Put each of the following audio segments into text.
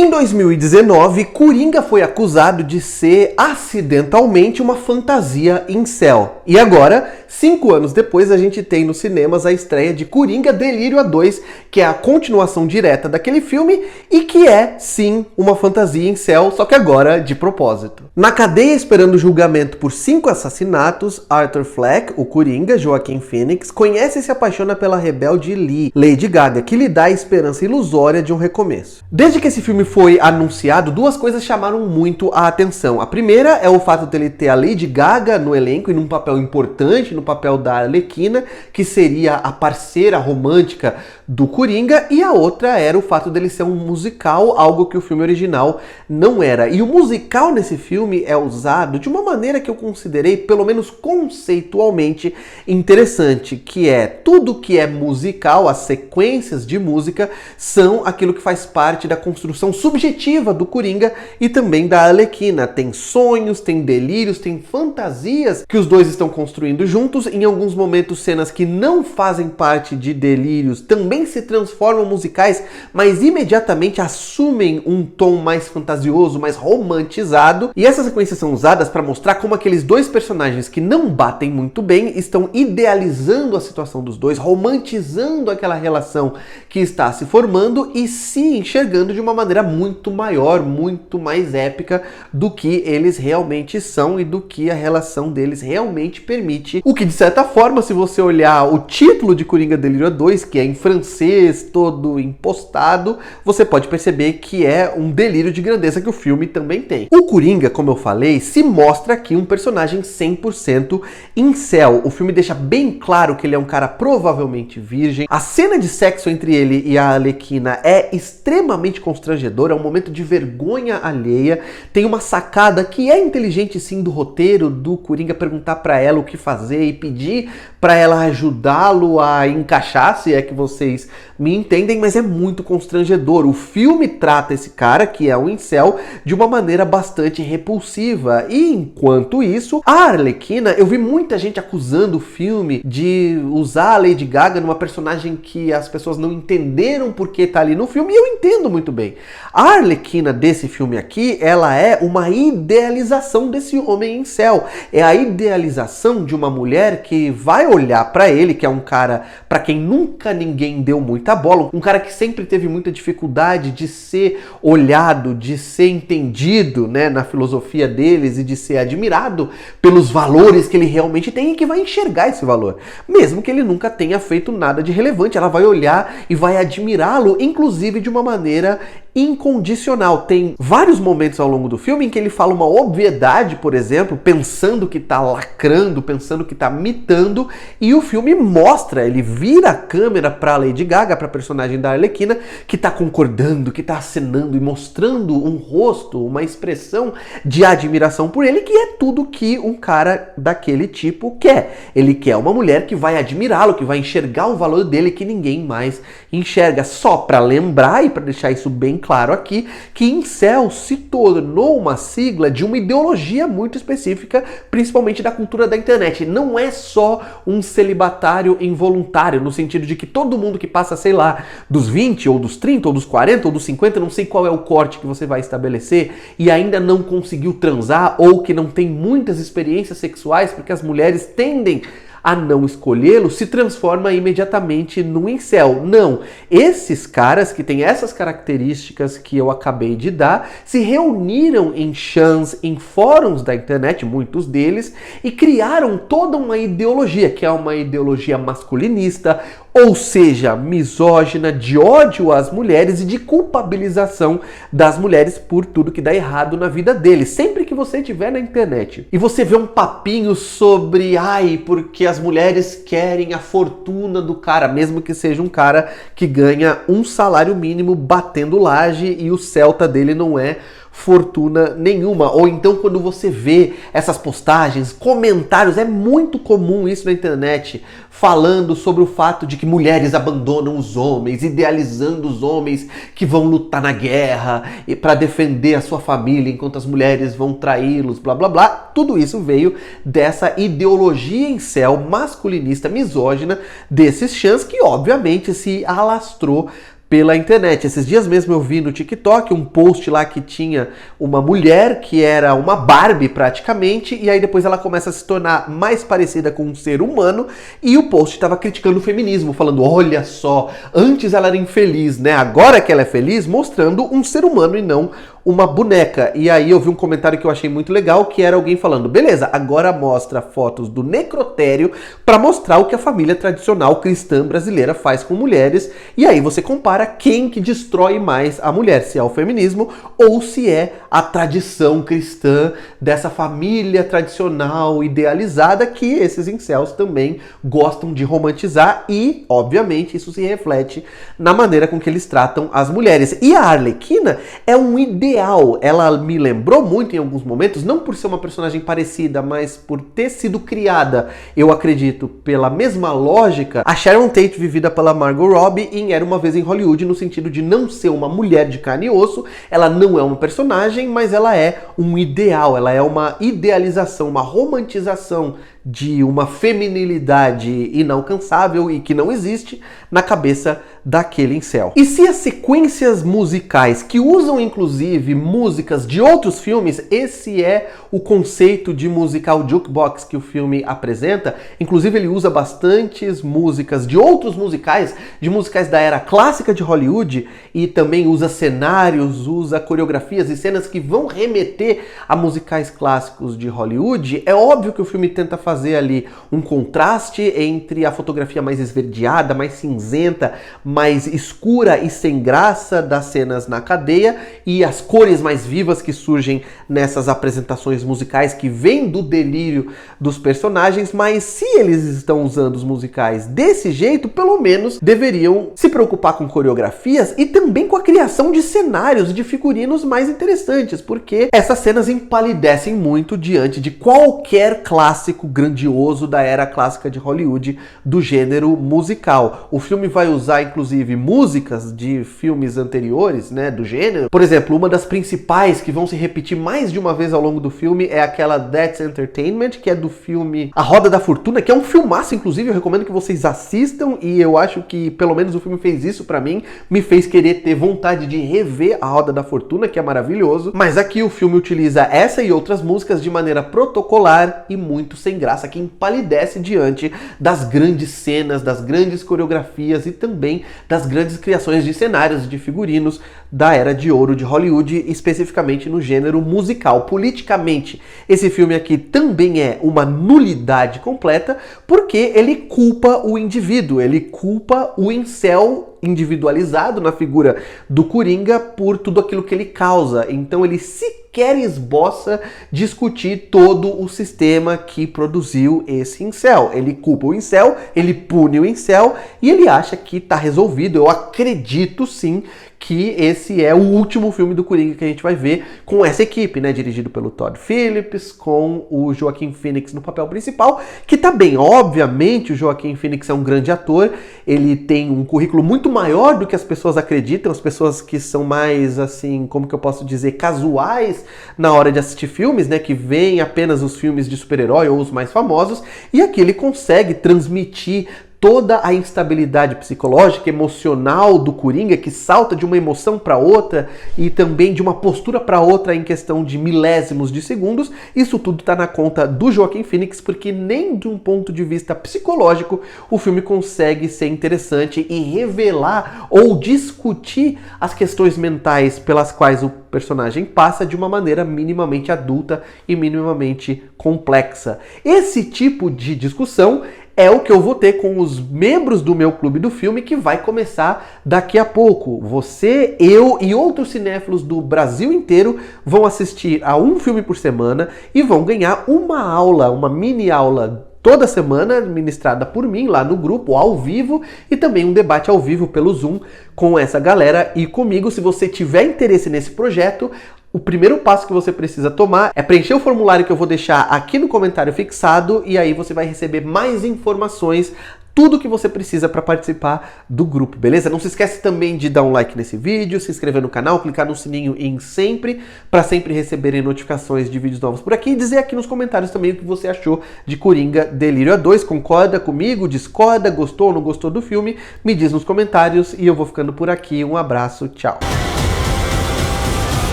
Em 2019, Coringa foi acusado de ser acidentalmente uma fantasia incel. E agora, 5 anos depois, a gente tem nos cinemas a estreia de Coringa Delírio A2, que é a continuação direta daquele filme e que é, sim, uma fantasia incel, só que agora de propósito. Na cadeia esperando julgamento por 5 assassinatos, Arthur Fleck, o Coringa, Joaquin Phoenix, conhece e se apaixona pela rebelde Lee, Lady Gaga, que lhe dá a esperança ilusória de um recomeço. Desde que esse filme foi anunciado, 2 coisas chamaram muito a atenção. A primeira é o fato dele ter a Lady Gaga no elenco e num papel importante, no papel da Arlequina, que seria a parceira romântica do Coringa, e a outra era o fato dele ser um musical, algo que o filme original não era. E o musical nesse filme é usado de uma maneira que eu considerei, pelo menos conceitualmente, interessante, que é tudo que é musical, as sequências de música, são aquilo que faz parte da construção subjetiva do Coringa e também da Arlequina. Tem sonhos, tem delírios, tem fantasias que os dois estão construindo juntos. Em alguns momentos, cenas que não fazem parte de delírios também se transformam musicais, mas imediatamente assumem um tom mais fantasioso, mais romantizado. E essas sequências são usadas para mostrar como aqueles 2 personagens que não batem muito bem estão idealizando a situação dos dois, romantizando aquela relação que está se formando e se enxergando de uma maneira muito maior, muito mais épica do que eles realmente são e do que a relação deles realmente permite. O que, de certa forma, se você olhar o título de Coringa Delírio A2, que é em francês, todo impostado, você pode perceber que é um delírio de grandeza que o filme também tem. O Coringa, como eu falei, se mostra aqui um personagem 100% incel. O filme deixa bem claro que ele é um cara provavelmente virgem. A cena de sexo entre ele e a Arlequina é extremamente constrangedora, é um momento de vergonha alheia. Tem uma sacada que é inteligente sim do roteiro do Coringa perguntar pra ela o que fazer e pedir pra ela ajudá-lo a encaixar, se é que vocês me entendem, mas é muito constrangedor. O filme trata esse cara, que é um incel, de uma maneira bastante repulsiva. E enquanto isso, a Arlequina, eu vi muita gente acusando o filme de usar a Lady Gaga numa personagem que as pessoas não entenderam porque tá ali no filme, e eu entendo muito bem. A Arlequina desse filme aqui, ela é uma idealização desse homem incel. É a idealização de uma mulher que vai olhar pra ele, que é um cara pra quem nunca ninguém deu muita bola, um cara que sempre teve muita dificuldade de ser olhado, de ser entendido, né, na filosofia deles e de ser admirado pelos valores que ele realmente tem e que vai enxergar esse valor. Mesmo que ele nunca tenha feito nada de relevante, ela vai olhar e vai admirá-lo, inclusive de uma maneira incondicional. Tem vários momentos ao longo do filme em que ele fala uma obviedade, por exemplo, pensando que tá lacrando, pensando que tá mitando, e o filme mostra, ele vira a câmera pra Lady Gaga, pra personagem da Arlequina, que tá concordando, que tá acenando e mostrando um rosto, uma expressão de admiração por ele, que é tudo que um cara daquele tipo quer. Ele quer uma mulher que vai admirá-lo, que vai enxergar o valor dele que ninguém mais enxerga. Só pra lembrar e pra deixar isso bem claro aqui, que incel se tornou uma sigla de uma ideologia muito específica, principalmente da cultura da internet. Não é só um celibatário involuntário, no sentido de que todo mundo que passa, sei lá, dos 20, ou dos 30, ou dos 40, ou dos 50, não sei qual é o corte que você vai estabelecer, e ainda não conseguiu transar, ou que não tem muitas experiências sexuais, porque as mulheres tendem a não escolhê-lo, se transforma imediatamente num incel. Não, esses caras que têm essas características que eu acabei de dar, se reuniram em chans, em fóruns da internet, muitos deles, e criaram toda uma ideologia, que é uma ideologia masculinista, ou seja, misógina, de ódio às mulheres e de culpabilização das mulheres por tudo que dá errado na vida deles. Sempre que você estiver na internet e você vê um papinho sobre, porque as mulheres querem a fortuna do cara, mesmo que seja um cara que ganha um salário mínimo batendo laje e o Celta dele não é fortuna nenhuma. Ou então quando você vê essas postagens, comentários, é muito comum isso na internet, falando sobre o fato de que mulheres abandonam os homens, idealizando os homens que vão lutar na guerra e para defender a sua família, enquanto as mulheres vão traí-los, blá blá blá. Tudo isso veio dessa ideologia incel masculinista, misógina desses chãs, que obviamente se alastrou pela internet. Esses dias mesmo eu vi no TikTok um post lá que tinha uma mulher que era uma Barbie praticamente, e aí depois ela começa a se tornar mais parecida com um ser humano, e o post estava criticando o feminismo, falando, olha só, antes ela era infeliz, né? Agora que ela é feliz, mostrando um ser humano e não uma boneca. E aí eu vi um comentário que eu achei muito legal, que era alguém falando, beleza, agora mostra fotos do necrotério para mostrar o que a família tradicional cristã brasileira faz com mulheres, e aí você compara quem que destrói mais a mulher, se é o feminismo ou se é a tradição cristã dessa família tradicional idealizada que esses incels também gostam de romantizar, e obviamente isso se reflete na maneira com que eles tratam as mulheres. E a Arlequina é um ideal, ela me lembrou muito em alguns momentos, não por ser uma personagem parecida, mas por ter sido criada, eu acredito, pela mesma lógica, a Sharon Tate vivida pela Margot Robbie em Era Uma Vez em Hollywood, no sentido de não ser uma mulher de carne e osso, ela não é uma personagem, mas ela é um ideal, ela é uma idealização, uma romantização de uma feminilidade inalcançável e que não existe na cabeça daquele incel. E se as sequências musicais, que usam inclusive músicas de outros filmes, esse é o conceito de musical jukebox que o filme apresenta, inclusive ele usa bastantes músicas de outros musicais, de musicais da era clássica de Hollywood, e também usa cenários, usa coreografias e cenas que vão remeter a musicais clássicos de Hollywood. É óbvio que o filme tenta fazer ali um contraste entre a fotografia mais esverdeada, mais cinzenta, mais escura e sem graça das cenas na cadeia e as cores mais vivas que surgem nessas apresentações musicais que vêm do delírio dos personagens, mas se eles estão usando os musicais desse jeito, pelo menos deveriam se preocupar com coreografias e também com a criação de cenários, de figurinos mais interessantes, porque essas cenas empalidecem muito diante de qualquer clássico grandioso da era clássica de Hollywood do gênero musical. O filme vai usar inclusive músicas de filmes anteriores, né, do gênero. Por exemplo, uma das principais que vão se repetir mais de uma vez ao longo do filme é aquela That's Entertainment, que é do filme A Roda da Fortuna, que é um filmaço, inclusive eu recomendo que vocês assistam, e eu acho que pelo menos o filme fez isso pra mim, me fez querer ter vontade de rever A Roda da Fortuna, que é maravilhoso. Mas aqui o filme utiliza essa e outras músicas de maneira protocolar e muito sem graça, que empalidece diante das grandes cenas, das grandes coreografias e também das grandes criações de cenários, de figurinos da Era de Ouro de Hollywood, especificamente no gênero musical. Politicamente, esse filme aqui também é uma nulidade completa, porque ele culpa o indivíduo, ele culpa o incel individualizado na figura do Coringa por tudo aquilo que ele causa. Então ele sequer esboça discutir todo o sistema que produziu esse incel. Ele culpa o incel, ele pune o incel e ele acha que tá resolvido. Eu acredito sim que esse é o último filme do Coringa que a gente vai ver com essa equipe, né? Dirigido pelo Todd Phillips, com o Joaquin Phoenix no papel principal, que tá bem. Obviamente o Joaquin Phoenix é um grande ator, ele tem um currículo muito maior do que as pessoas acreditam, as pessoas que são mais, assim, como que eu posso dizer, casuais na hora de assistir filmes, né? Que veem apenas os filmes de super-herói ou os mais famosos, e aqui ele consegue transmitir toda a instabilidade psicológica, emocional do Coringa, que salta de uma emoção para outra e também de uma postura para outra em questão de milésimos de segundos. Isso tudo está na conta do Joaquin Phoenix, porque nem de um ponto de vista psicológico o filme consegue ser interessante e revelar ou discutir as questões mentais pelas quais o personagem passa de uma maneira minimamente adulta e minimamente complexa. Esse tipo de discussão é o que eu vou ter com os membros do meu clube do filme, que vai começar daqui a pouco. Você, eu e outros cinéfilos do Brasil inteiro vão assistir a um filme por semana e vão ganhar uma aula, uma mini aula toda semana, ministrada por mim lá no grupo, ao vivo, e também um debate ao vivo pelo Zoom com essa galera e comigo. Se você tiver interesse nesse projeto, o primeiro passo que você precisa tomar é preencher o formulário que eu vou deixar aqui no comentário fixado, e aí você vai receber mais informações tudo que você precisa para participar do grupo, beleza? Não se esquece também de dar um like nesse vídeo, se inscrever no canal, clicar no sininho em sempre, para sempre receberem notificações de vídeos novos por aqui, e dizer aqui nos comentários também o que você achou de Coringa Delírio A2. Concorda comigo? Discorda? Gostou ou não gostou do filme? Me diz nos comentários e eu vou ficando por aqui. Um abraço, tchau!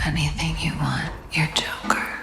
Anything you want, you're Joker.